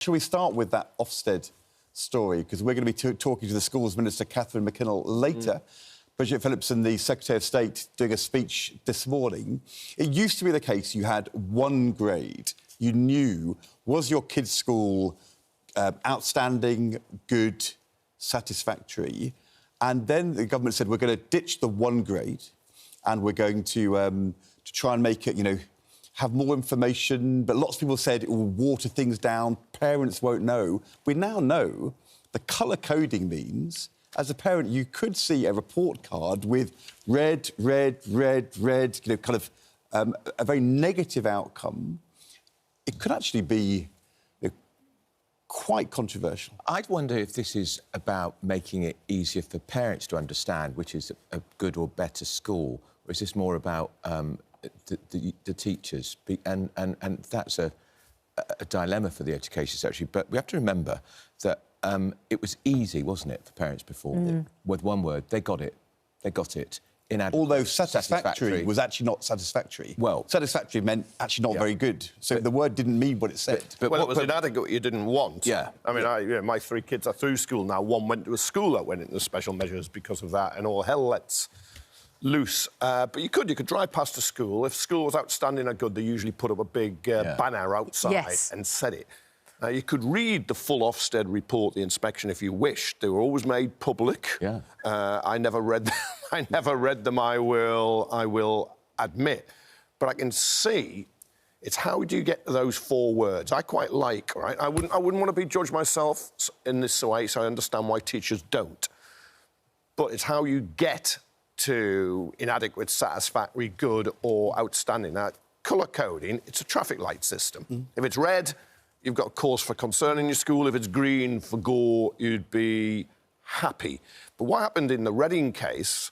Shall we start with that Ofsted story? Because we're going to be talking to the Schools Minister, Catherine McKinnell, later. Bridget Phillipson, the Secretary of State, doing a speech this morning. It used to be the case you had one grade. You knew, was your kid's school outstanding, good, satisfactory? And then the government said, we're going to ditch the one grade and we're going to try and make it, you know, have more information. But lots of people said it will water things down, parents won't know. We now know the colour coding means, as a parent, you could see a report card with red, red, red, red, you know, kind of a very negative outcome. It could actually be quite controversial. I'd wonder if this is about making it easier for parents to understand which is a good or better school, or is this more about the teachers? And that's a dilemma for the education secretary. But we have to remember that it was easy, wasn't it, for parents before? With one word, they got it. They got it. Inadequate. Although satisfactory was actually not satisfactory. Well, satisfactory meant actually not very good. So the word didn't mean what it said. But it was inadequate you didn't want. Yeah. I mean, my three kids are through school now. One went to a school that went into special measures because of that, and all hell lets loose. But you could drive past a school. If school was outstanding or good, they usually put up a big banner outside and said it. You could read the full Ofsted report, the inspection, if you wished. They were always made public. Yeah. I never read them. I never read them, I will admit. But I can see it's how do you get those four words. I quite like, right? I wouldn't want to be judged myself in this way, so I understand why teachers don't. But it's how you get to inadequate, satisfactory, good or outstanding. Now, colour coding, it's a traffic light system. If it's red, you've got cause for concern in your school. If it's green for go, you'd be happy. But what happened in the Reading case,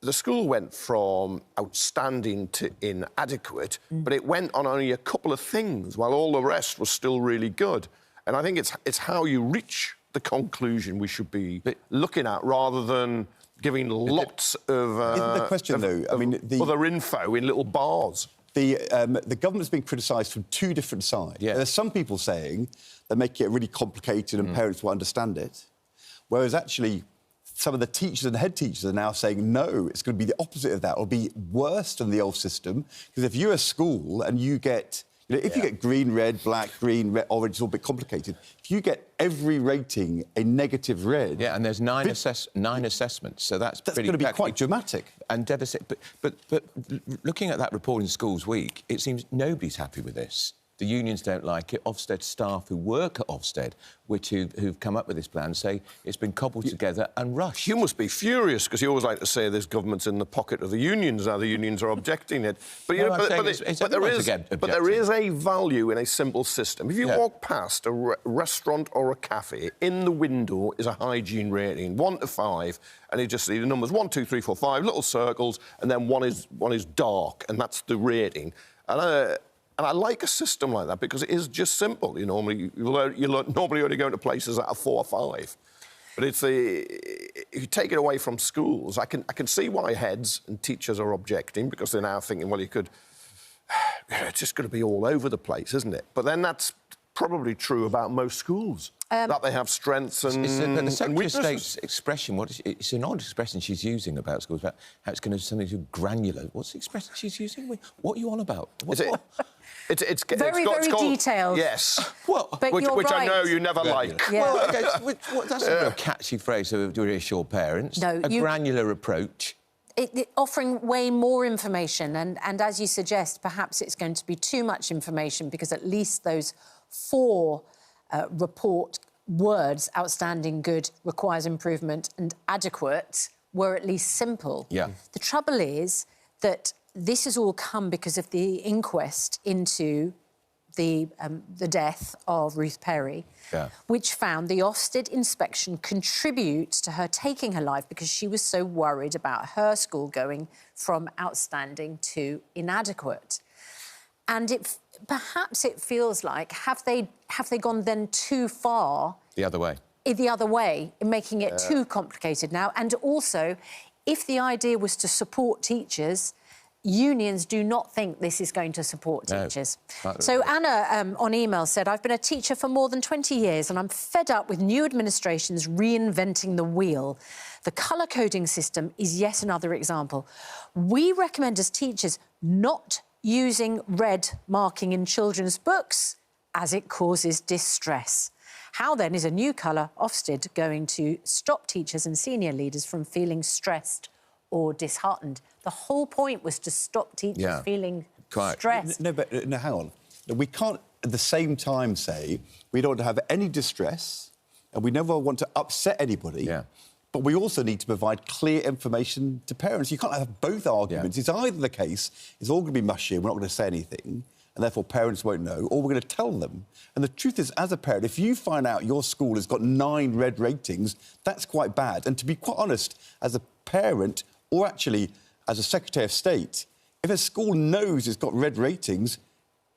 the school went from outstanding to inadequate, but it went on only a couple of things, while all the rest was still really good. And I think it's how you reach the conclusion we should be looking at, rather than giving lots of... Isn't the question, though, I mean... other info in little bars. The government's been criticised from two different sides. Yeah. There's some people saying they're making it really complicated and parents will understand it, whereas actually some of the teachers and head teachers are now saying, no, it's going to be the opposite of that. It'll be worse than the old system, because if you're a school and you get... You know, if you get green, red, black, green, red, orange, it's all a bit complicated. If you get every rating a negative red... Yeah, and there's nine assessments, so that's pretty... going to be quite dramatic. And devastating. But looking at that report in Schools Week, it seems nobody's happy with this. The unions don't like it. Ofsted staff who work at Ofsted, who've come up with this plan, say it's been cobbled together and rushed. You must be furious, because you always like to say this government's in the pocket of the unions. Now the unions are objecting it. But, you know, but there is a value in a simple system. If you walk past a restaurant or a cafe, in the window is a hygiene rating, 1 to 5, and you just see the numbers 1, 2, 3, 4, 5, little circles, and then one is dark, and that's the rating. And I like a system like that because it is just simple. You normally only go to places that are 4 or 5. But if you take it away from schools, I can see why heads and teachers are objecting, because they're now thinking, well, it's just going to be all over the place, isn't it? But then that's probably true about most schools, that they have strengths and the Secretary of weaknesses. State's expression, it's an odd expression she's using about schools, about how it's going to be something too granular. What's the expression she's using? What are you on about? It's very detailed. Yes. Well, which I know you never like. Yeah. Well, okay, that's a real catchy phrase to reassure parents. No, a granular approach. Offering way more information, and as you suggest, perhaps it's going to be too much information, because at least those 4 report words, outstanding, good, requires improvement, and adequate, were at least simple. Yeah. The trouble is that this has all come because of the inquest into the death of Ruth Perry, which found the Ofsted inspection contributes to her taking her life, because she was so worried about her school going from outstanding to inadequate. And perhaps it feels like, have they gone then too far? The other way. The other way, in making it too complicated now. And also, if the idea was to support teachers, unions do not think this is going to support teachers. So Anna, on email, said, I've been a teacher for more than 20 years and I'm fed up with new administrations reinventing the wheel. The colour coding system is yet another example. We recommend as teachers not using red marking in children's books as it causes distress. How, then, is a new colour, Ofsted, going to stop teachers and senior leaders from feeling stressed or disheartened? The whole point was to stop teachers feeling stressed. No, but hang on. We can't at the same time say we don't have any distress and we never want to upset anybody. But we also need to provide clear information to parents. You can't have both arguments. It's either the case, it's all going to be mushy and we're not going to say anything, and therefore parents won't know, or we're going to tell them. And the truth is, as a parent, if you find out your school has got 9 red ratings, that's quite bad. And to be quite honest, as a parent, or actually as a Secretary of State, if a school knows it's got red ratings,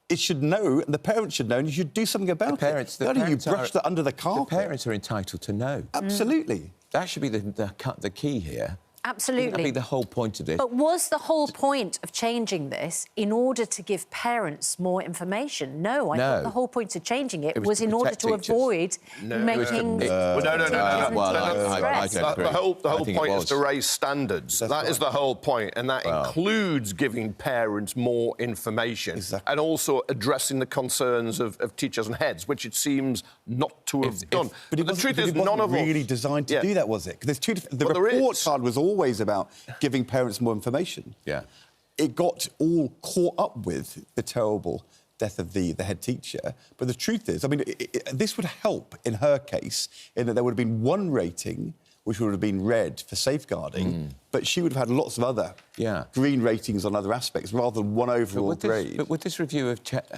it should know, and the parents should know, and you should do something about it. How do you brush that under the carpet? The parents are entitled to know. Absolutely. That should be the key here. Absolutely. That'd be the whole point of this. But was the whole point of changing this in order to give parents more information? No, I thought the whole point of changing it was in order to avoid making... No. The whole point is to raise standards. That is the whole point, and that includes giving parents more information and also addressing the concerns of teachers and heads, which it seems not to have done. But the truth is, none of us really designed to do that, was it? Because the report card was always about giving parents more information. It got all caught up with the terrible death of the head teacher. But the truth is, I mean, this would help in her case in that there would have been one rating which would have been red for safeguarding, but she would have had lots of other green ratings on other aspects rather than one overall grade. But would this review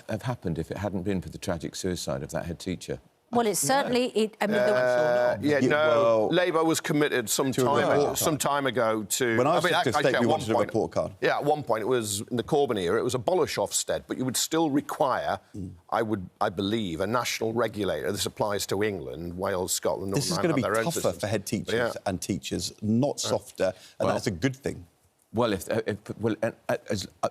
have happened if it hadn't been for the tragic suicide of that head teacher? Well, it's certainly... Labour was committed some time ago to... When I was Secretary of State, we wanted a report card. Yeah, at one point, it was in the Corbyn era, it was abolish Ofsted, but you would still require, I believe, a national regulator. This applies to England, Wales, Scotland, This is going to be tougher for head teachers and teachers, not softer, and that's a good thing. Well,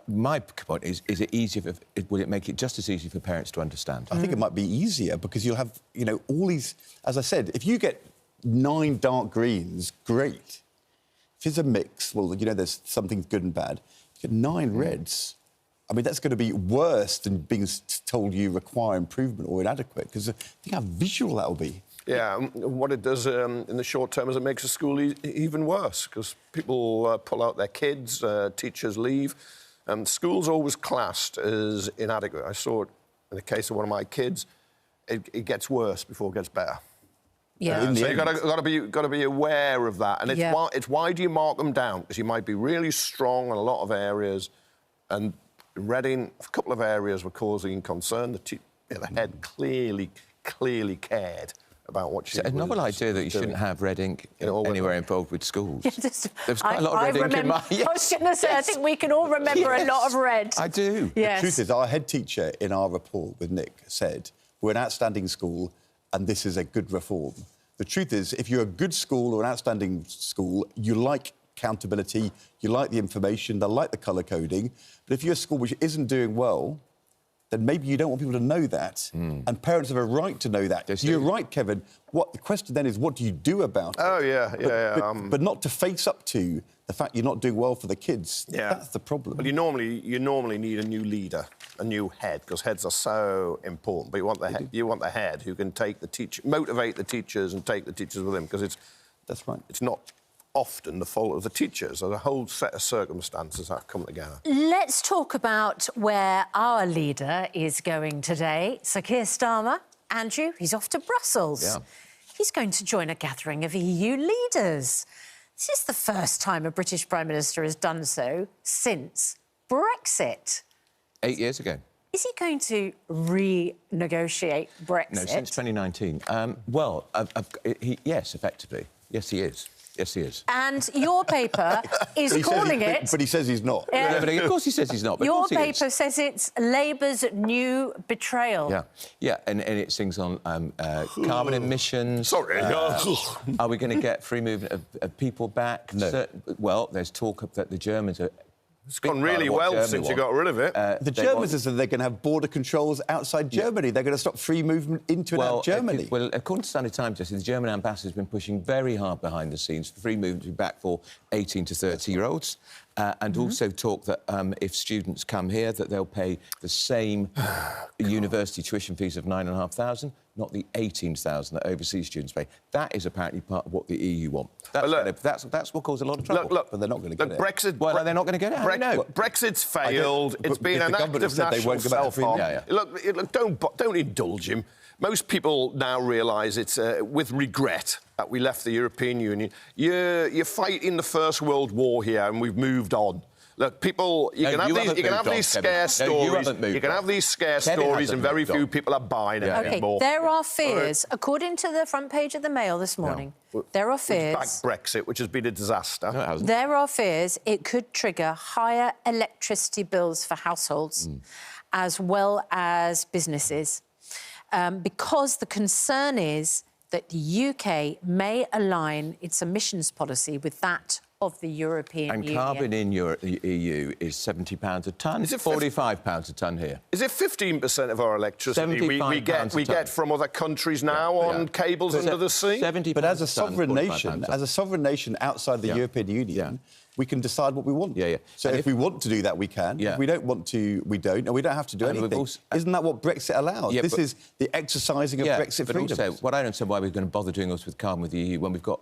my point is it easier? Will it make it just as easy for parents to understand? I think it might be easier because you'll have, all these. As I said, if you get 9 dark greens, great. If it's a mix, well, there's something good and bad. If you get 9 reds, I mean, that's going to be worse than being told you require improvement or inadequate. Because think how visual that will be. Yeah, what it does in the short term is it makes the school even worse because people pull out their kids, teachers leave, and school's always classed as inadequate. I saw it in the case of one of my kids. It gets worse before it gets better. Yeah. So you've got to be aware of that, and it's why do you mark them down? Because you might be really strong in a lot of areas, and in Reading, a couple of areas were causing concern. The head clearly cared about what she was. It's a novel idea that you shouldn't have red ink anywhere involved with schools. There's quite a lot of red ink in my... I was going to say, I think we can all remember a lot of red. I do. The truth is, our head teacher in our report with Nick said, we're an outstanding school and this is a good reform. The truth is, if you're a good school or an outstanding school, you like accountability, you like the information, they like the colour coding, but if you're a school which isn't doing well, then maybe you don't want people to know that. And parents have a right to know that. You're right, Kevin. The question then is, what do you do about it? Oh, yeah. But not to face up to the fact you're not doing well for the kids. Yeah. That's the problem. Well, you normally need a new leader, a new head, because heads are so important. But you want the head who can motivate the teachers and take the teachers with him, because that's right. It's not often the fault of the teachers. There's a whole set of circumstances that have come together. Let's talk about where our leader is going today. So Keir Starmer, Andrew, he's off to Brussels. Yeah. He's going to join a gathering of EU leaders. This is the first time a British Prime Minister has done so since Brexit. 8 years ago. Is he going to renegotiate Brexit? No, since 2019. Yes, effectively. Yes, he is. Yes, he is. And your paper is calling it... But he says he's not. Yeah, but of course he says he's not. But your paper says it's Labour's new betrayal. Yeah, and it sings on carbon emissions. Sorry. Are we going to get free movement of people back? No. Well, there's talk that the Germans are It's gone really well since you got rid of it. The Germans have said they're going to have border controls outside Germany. They're going to stop free movement into and out of Germany. Well, according to Sunday Times, Jesse, the German ambassador has been pushing very hard behind the scenes for free movement to be back for 18 to 30-year-olds. And also talk that if students come here, that they'll pay the same university tuition fees of $9,500, not the $18,000 that overseas students pay. That is apparently part of what the EU want. That's what caused a lot of trouble. But they're not going to get it. Brexit. Well, they're not going to get it. Brexit's failed. It's been an act of national self-harm. Look, don't indulge him. Most people now realise it's with regret that we left the European Union. You're fighting the First World War here, and we've moved on. Look, people, you can have these scare stories. You can have these scare stories, and very few people are buying it anymore. There are fears, according to the front page of the Mail this morning. There are fears. Back Brexit, which has been a disaster. No, it hasn't. There are fears it could trigger higher electricity bills for households, as well as businesses. Because the concern is that the UK may align its emissions policy with that of the European Union. And carbon in the EU is £70 a tonne. Is it £45 a tonne here? Is it 15% of our electricity we get from other countries now on cables under the sea? But as a sovereign nation outside the European Union, we can decide what we want. So if we want to do that, we can. If we don't want to, we don't. And we don't have to do anything. Isn't that what Brexit allows? This is the exercising of Brexit freedoms. But also, what I don't understand why we're going to bother doing this with carbon with the EU when we've got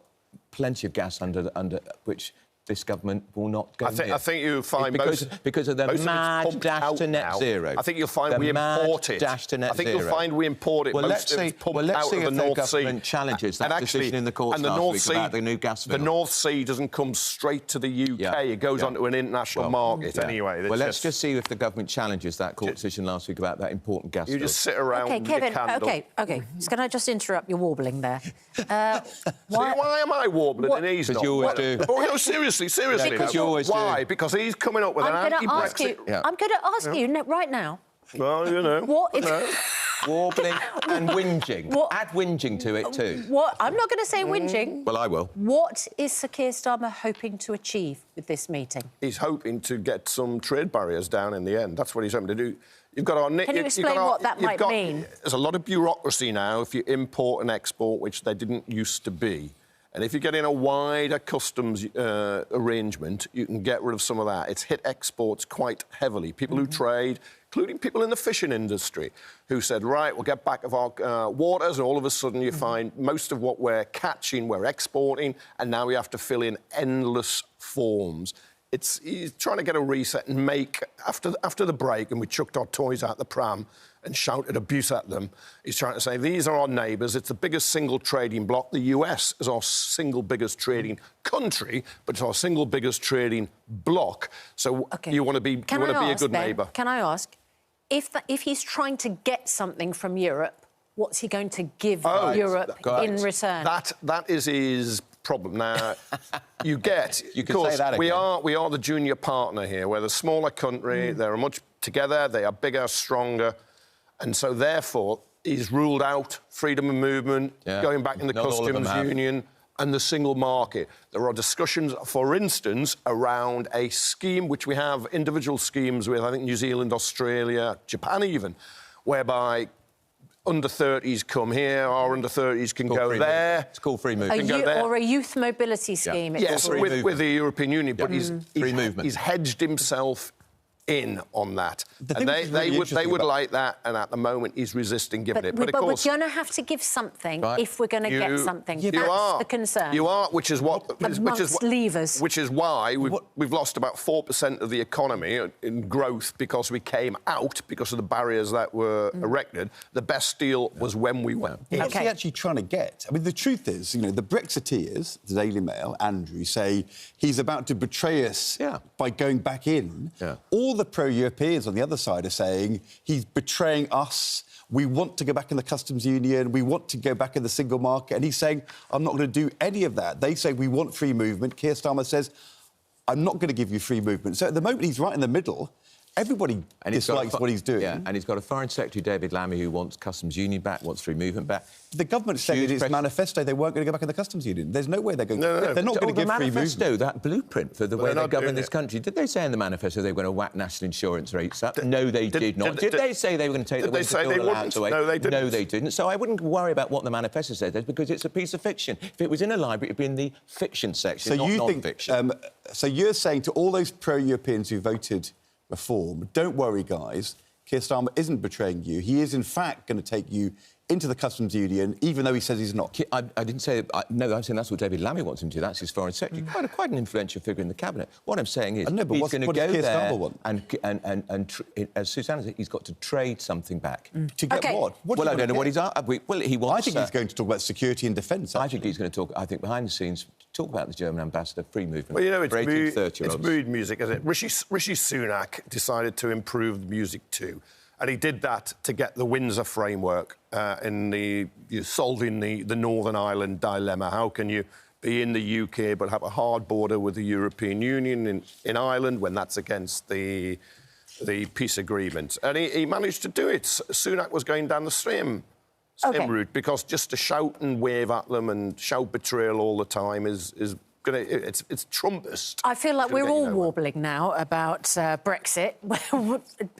plenty of gas under which this government will not go near. I think you'll find because of the mad dash to net zero. I think you'll find we import it. Dash to net I think you'll find we import it. Well, let's see if the government challenges that decision in the courts last week about the new gas bill. The North Sea doesn't come straight to the UK. It goes onto an international market anyway. Well, let's just see if the government challenges that court decision last week about that important gas bill. You just sit around with Kevin, your candle. OK. Can I just interrupt your warbling there? Why am I warbling and he's not? Because you always do. Oh, no, seriously. Why? Because he's coming up with an anti-Brexit... I'm going to ask you right now. Well, you know. Warbling and whinging. Add whinging to it too. I'm not going to say whinging. Well, I will. What is Sir Keir Starmer hoping to achieve with this meeting? He's hoping to get some trade barriers down in the end. That's what he's hoping to do. Can you explain what that might mean? There's a lot of bureaucracy now if you import and export, which they didn't used to be. And if you get in a wider customs arrangement, you can get rid of some of that. It's hit exports quite heavily. People who trade, including people in the fishing industry, who said, right, we'll get back of our waters, and all of a sudden you find most of what we're catching, we're exporting, and now we have to fill in endless forms. He's trying to get a reset and make, after the break, and we chucked our toys out the pram and shouted abuse at them, he's trying to say, these are our neighbours, it's the biggest single trading bloc. The US is our single biggest trading country, but it's our single biggest trading bloc. So you want to be a good neighbour. Can I ask, if he's trying to get something from Europe, what's he going to give Europe in return? That is his problem. Now, you can say that again. we are the junior partner here. We're the smaller country. They're much together. They are bigger, stronger. And so, therefore, he's ruled out freedom of movement, going back in the customs union and the single market. There are discussions, for instance, around a scheme, which we have individual schemes with, I think, New Zealand, Australia, Japan even, whereby under-30s come here, our under-30s can go there. It's called free movement. Or a youth mobility scheme. Yes, with the European Union. But he's hedged himself in on that. And they would like that, and at the moment he's resisting giving it. But of course, we're going to have to give something if we're going to get something. That's the concern. You are, which is levers. Which is why we've lost about 4% of the economy in growth because we came out because of the barriers that were erected. The best deal was when we went. What's he actually trying to get? I mean, the truth is, the Brexiteers, the Daily Mail, Andrew, say he's about to betray us by going back in. All the pro-Europeans on the other side are saying he's betraying us. We want to go back in the customs union. We want to go back in the single market. And he's saying, I'm not going to do any of that. They say we want free movement. Keir Starmer says, I'm not going to give you free movement. So at the moment, he's right in the middle. Everybody dislikes what he's doing. Yeah, and he's got a Foreign Secretary, David Lammy, who wants customs union back, wants free movement back. The government said in its manifesto they weren't going to go back in the customs union. There's no way they're going to... They're not going to give free movement. The manifesto, that blueprint for the way they govern this country, did they say in the manifesto they were going to whack national insurance rates up? No, they did not. Did they say they were going to take the winter fuel allowance away? No, they didn't. No, they didn't. So I wouldn't worry about what the manifesto says, because it's a piece of fiction. If it was in a library, it'd be in the fiction section, not non-fiction. So you're saying to all those pro-Europeans who voted reform, don't worry, guys, Keir Starmer isn't betraying you. He is, in fact, going to take you into the customs union, even though he says he's not. I didn't say... no, I'm saying that's what David Lammy wants him to do. That's his foreign secretary. Quite an influential figure in the cabinet. What I'm saying is... I know, but he's going to what go does Keir there Starmer want? and as Susanna said, he's got to trade something back. To get what? Well, I don't know what he's... well, he wants... I think he's going to talk about security and defence. I think he's going to talk, I think, behind the scenes, talk about the German ambassador, free movement. Well, you know, it's mood music, isn't it? Rishi Sunak decided to improve the music too. And he did that to get the Windsor framework solving the Northern Ireland dilemma. How can you be in the UK but have a hard border with the European Union in Ireland when that's against the peace agreement? And he managed to do it. Sunak was going down the same route, because just to shout and wave at them and shout betrayal all the time is it's Trumpist. I feel like we're all warbling now about Brexit.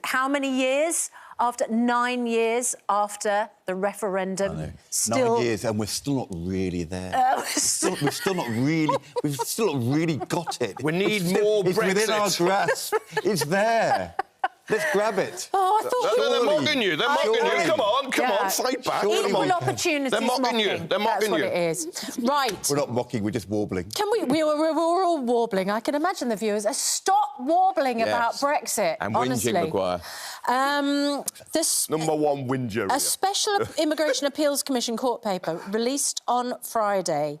How many years after? 9 years after the referendum. Still 9 years, and we're still not really there. We've still not really got it. We need more Brexit. It's within our grasp. It's there. Let's grab it. Oh, I thought... They're mocking you. They're mocking you. Come on, fight back. Equal opportunities. They're mocking you. They're mocking you. That's what it is. Right. We're not mocking, we're just warbling. We're all warbling. I can imagine the viewers. Stop warbling about Brexit, and honestly. whinging, Maguire. Number one whinger. A special Immigration Appeals Commission court paper released on Friday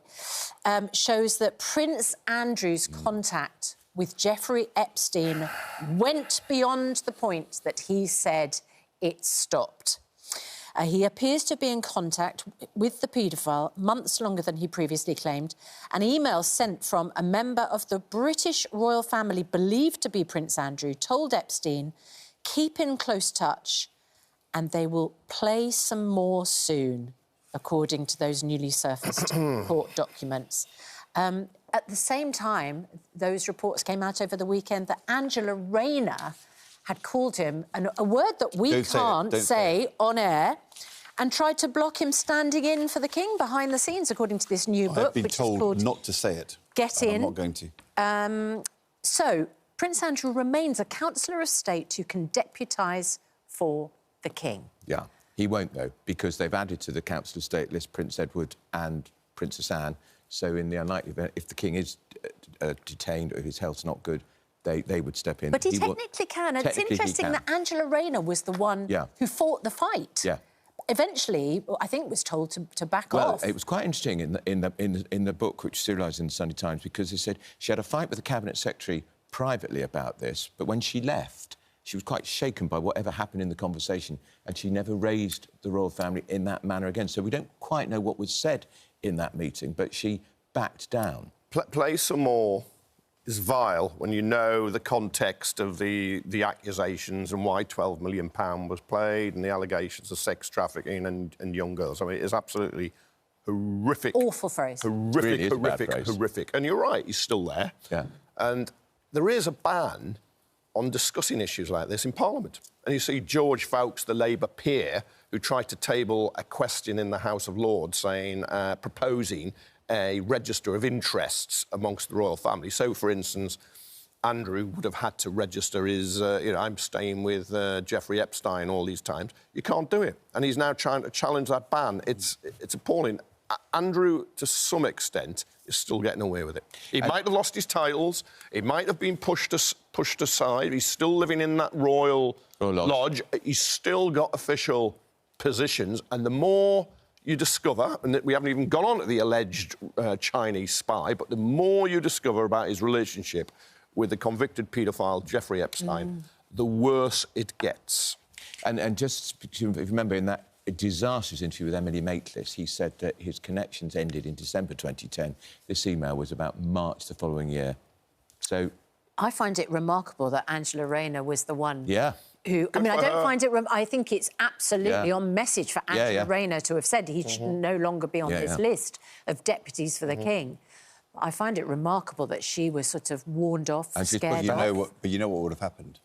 shows that Prince Andrew's contact with Jeffrey Epstein went beyond the point that he said it stopped. He appears to be in contact with the paedophile months longer than he previously claimed. An email sent from a member of the British royal family believed to be Prince Andrew told Epstein, keep in close touch and they will play some more soon, according to those newly surfaced court documents. At the same time, those reports came out over the weekend that Angela Rayner had called him a word that we can't say on air, and tried to block him standing in for the King behind the scenes, according to this new book, I've been told not to say it. Get In. I'm not going to. So, Prince Andrew remains a Councillor of State who can deputise for the King. Yeah, he won't, though, because they've added to the Council of State list Prince Edward and Princess Anne. So in the unlikely event, if the King is detained or if his health's not good, they would step in. But he technically can. It's interesting that Angela Rayner was the one who fought the fight. Yeah. Eventually, I think, was told to back off. Well, it was quite interesting in the book, which serialised in the Sunday Times, because they said she had a fight with the Cabinet Secretary privately about this, but when she left, she was quite shaken by whatever happened in the conversation, and she never raised the royal family in that manner again. So we don't quite know what was said in that meeting, but she backed down. Play some more is vile when you know the context of the accusations and why £12 million was played and the allegations of sex trafficking and young girls. I mean, it is absolutely horrific. Awful phrase. Horrific. And you're right, he's still there. Yeah. And there is a ban on discussing issues like this in Parliament. And you see George Fawkes, the Labour peer, who tried to table a question in the House of Lords saying, proposing a register of interests amongst the royal family. So, for instance, Andrew would have had to register his, I'm staying with Jeffrey Epstein all these times. You can't do it. And he's now trying to challenge that ban. It's appalling. Andrew, to some extent, is still getting away with it. He might have lost his titles. He might have been pushed aside. He's still living in that royal lodge. He's still got official positions. And the more you discover, and we haven't even gone on to the alleged Chinese spy, but the more you discover about his relationship with the convicted paedophile Jeffrey Epstein, the worse it gets. And just, if you remember, in that disastrous interview with Emily Maitlis, he said that his connections ended in December 2010. This email was about March the following year. So I find it remarkable that Angela Rayner was the one... Yeah. Who, I mean, I don't find it... I think it's absolutely on message for Angela Rayner to have said he should no longer be on this list of deputies for the King. I find it remarkable that she was sort of warned off, scared off. But you know what would have happened?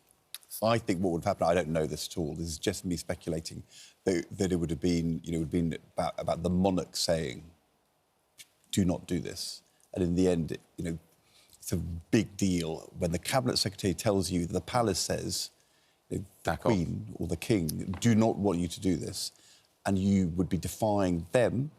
I think what would have happened, I don't know this at all, this is just me speculating, that it would have been, you know, it would have been about the monarch saying, do not do this. And in the end, you know, it's a big deal when the Cabinet Secretary tells you that the palace says, the Queen or the King do not want you to do this, and you would be defying them.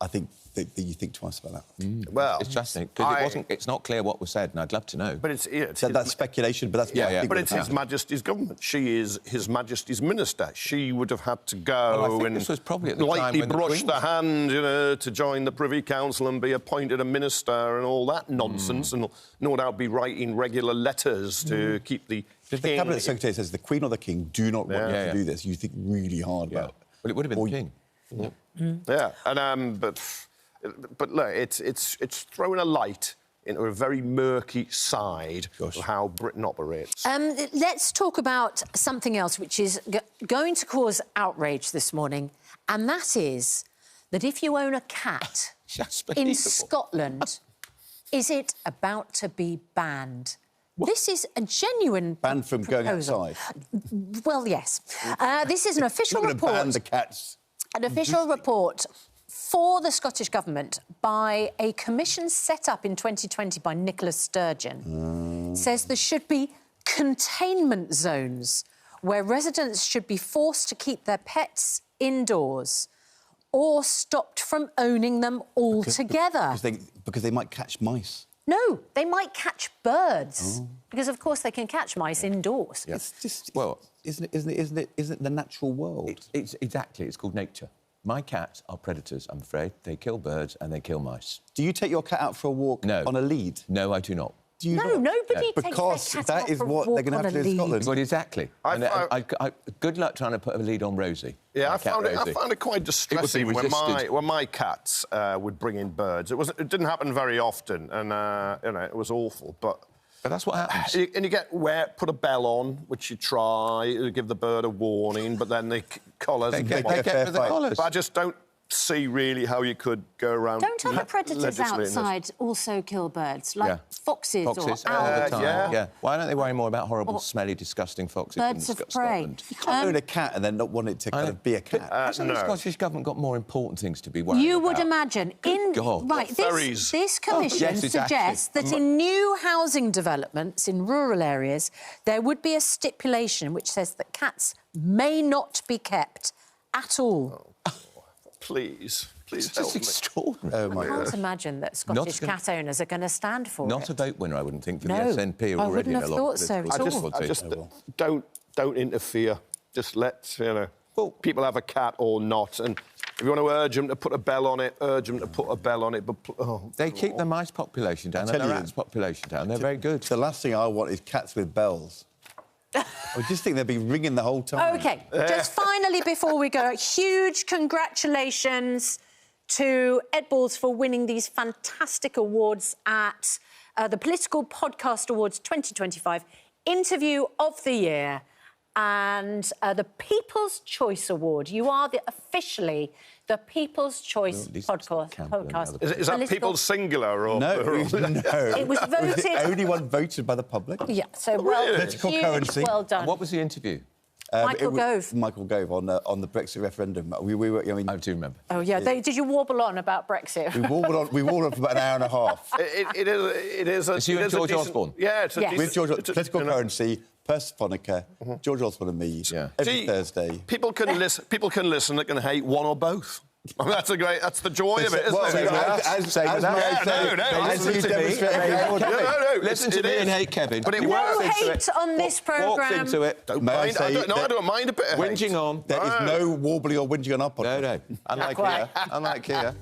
I think that you think twice about that. Well, it's fascinating because it's not clear what was said, and I'd love to know. But it's that's speculation. But that's But it's His Majesty's government. She is His Majesty's minister. She would have had go and this was probably at the lightly time when brush the hand, you know, to join the Privy Council and be appointed a minister and all that nonsense, and no doubt be writing regular letters to keep the. If the Cabinet Secretary says the Queen or the King do not want you to do this, you think really hard about it. Well, it would have been the King. Yeah, and but look, it's throwing a light into a very murky side of how Britain operates. Let's talk about something else which is going to cause outrage this morning, and that is that if you own a cat in Scotland, is it about to be banned? What? This is a genuine banned from proposal. Going outside. Well, yes. This is an official report. Ban the cats. An official report for the Scottish Government by a commission set up in 2020 by Nicola Sturgeon says there should be containment zones where residents should be forced to keep their pets indoors or stopped from owning them altogether. Because they might catch mice. No, they might catch birds because, of course, they can catch mice indoors. Yeah. It's just, well, isn't it the natural world? It's exactly. It's called nature. My cats are predators, I'm afraid. They kill birds and they kill mice. Do you take your cat out for a walk on a lead? No, I do not. No, nobody takes because their cat that out is for a what walk they're going to have to do in Scotland. Well, exactly. Good luck trying to put a lead on Rosie. Yeah, I found it quite distressing when my cats would bring in birds. It didn't happen very often, and you know, it was awful. But that's what happens. And you get wet, put a bell on, which you try to give the bird a warning, but then the collars. They get rid of the collars. But I just don't see really how you could go around. Don't other predators outside also kill birds, like foxes or owls? All the time. Why don't they worry more about horrible, smelly, disgusting foxes birds in of prey? Scotland? You can't own a cat and then not want it to kind of be a cat. Hasn't the Scottish Government got more important things to be worried about? You would imagine. This commission suggests that in new housing developments in rural areas, there would be a stipulation which says that cats may not be kept at all. Please it's help just me. extraordinary. Oh, my I can't imagine that Scottish cat owners are going to stand for it. Not a vote winner, I wouldn't think, for the SNP already. I wouldn't have thought so at all. I just don't interfere. Just let, you know, people have a cat or not. And if you want to urge them to put a bell on it, urge them to put a bell on it. But they keep the mice population down and the rats population down. They're very good. The last thing I want is cats with bells. I just think they'd be ringing the whole time. OK, just finally, before we go, huge congratulations to Ed Balls for winning these fantastic awards at the Political Podcast Awards 2025, Interview of the Year and the People's Choice Award. You are officially the People's Choice podcast. Is that People's singular or no? plural? No, it was voted. Was the only one voted by the public. Yeah, so political currency. Well done. And what was the interview? Michael Gove. Michael Gove on the Brexit referendum. We were. I mean, I do remember. Oh yeah. Did you warble on about Brexit? We warbled on for about an hour and a half. It is. It's you and George Osborne. Yeah, it's a with George. Political currency. Persephonica, George Osborne and me, every Thursday. People can listen that can hate one or both. I mean, that's the joy of it, isn't it? Listen to me and hate Kevin. But no hate on this programme. Walks into it. I don't mind a bit of hate. Whinging on. There is no warbling or whinging on our podcast. No. Unlike here.